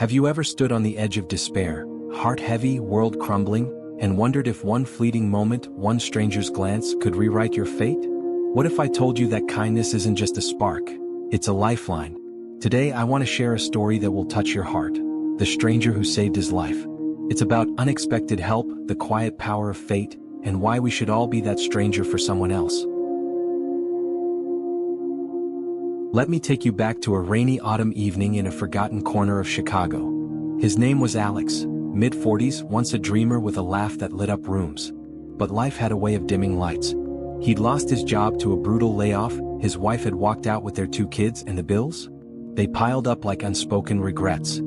Have you ever stood on the edge of despair, heart heavy, world crumbling, and wondered if one fleeting moment, one stranger's glance could rewrite your fate? What if I told you that kindness isn't just a spark, it's a lifeline? Today I want to share a story that will touch your heart, the stranger who saved his life. It's about unexpected help, the quiet power of fate, and why we should all be that stranger for someone else. Let me take you back to a rainy autumn evening in a forgotten corner of Chicago. His name was Alex, mid-40s, once a dreamer with a laugh that lit up rooms. But life had a way of dimming lights. He'd lost his job to a brutal layoff, his wife had walked out with their 2 kids, and the bills? They piled up like unspoken regrets.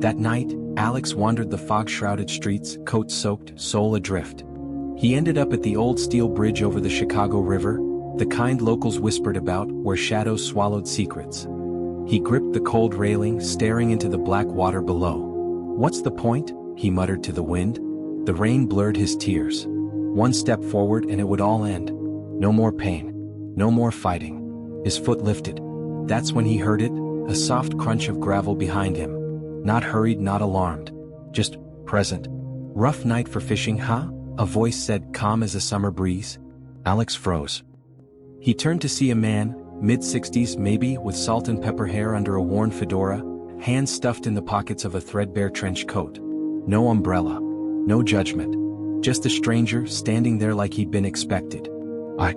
That night, Alex wandered the fog-shrouded streets, coat soaked, soul adrift. He ended up at the old steel bridge over the Chicago River, the kind locals whispered about, where shadows swallowed secrets. He gripped the cold railing, staring into the black water below. "What's the point?" he muttered to the wind. The rain blurred his tears. One step forward and it would all end. No more pain. No more fighting. His foot lifted. That's when he heard it, a soft crunch of gravel behind him. Not hurried, not alarmed. Just present. "Rough night for fishing, huh?" a voice said, calm as a summer breeze. Alex froze. He turned to see a man, mid-60s maybe, with salt and pepper hair under a worn fedora, hands stuffed in the pockets of a threadbare trench coat. No umbrella. No judgment. Just a stranger standing there like he'd been expected. I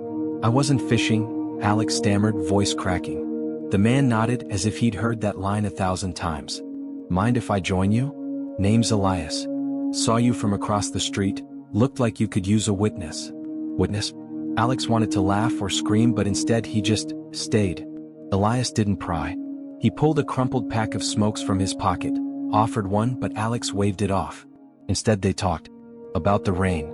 wasn't fishing," Alex stammered, voice cracking. The man nodded as if he'd heard that line 1,000 times. "Mind if I join you? Name's Elias. Saw you from across the street, looked like you could use a witness." "Witness?" Alex wanted to laugh or scream, but instead he just stayed. Elias didn't pry. He pulled a crumpled pack of smokes from his pocket, offered one, but Alex waved it off. Instead they talked. About the rain.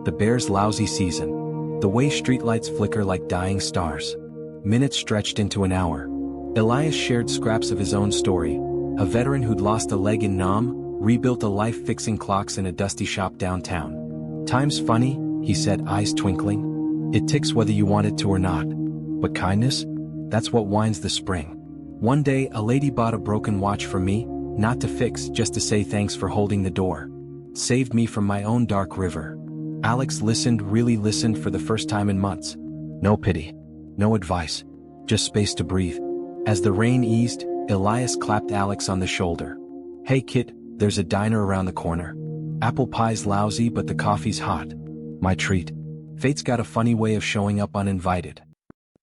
The Bears' lousy season. The way streetlights flicker like dying stars. Minutes stretched into an hour. Elias shared scraps of his own story. A veteran who'd lost a leg in Nam, rebuilt a life fixing clocks in a dusty shop downtown. "Time's funny," he said, eyes twinkling. "It ticks whether you want it to or not. But kindness? That's what winds the spring. One day a lady bought a broken watch for me, not to fix, just to say thanks for holding the door. Saved me from my own dark river." Alex listened, really listened for the first time in months. No pity. No advice. Just space to breathe. As the rain eased, Elias clapped Alex on the shoulder. "Hey kid, there's a diner around the corner. Apple pie's lousy but the coffee's hot. My treat. Fate's got a funny way of showing up uninvited."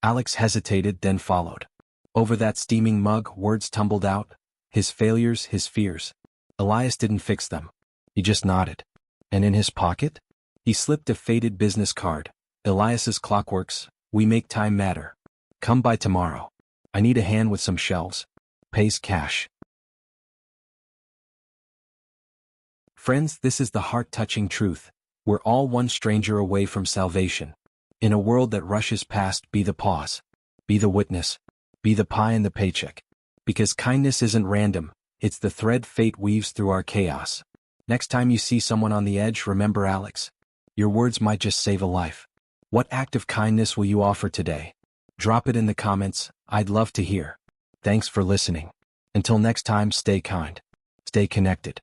Alex hesitated, then followed. Over that steaming mug, words tumbled out. His failures, his fears. Elias didn't fix them. He just nodded. And in his pocket? He slipped a faded business card. "Elias's Clockworks, we make time matter. Come by tomorrow. I need a hand with some shelves. Pays cash." Friends, this is the heart-touching truth. We're all one stranger away from salvation. In a world that rushes past, be the pause. Be the witness. Be the pie in the paycheck. Because kindness isn't random, it's the thread fate weaves through our chaos. Next time you see someone on the edge, remember Alex. Your words might just save a life. What act of kindness will you offer today? Drop it in the comments, I'd love to hear. Thanks for listening. Until next time, stay kind. Stay connected.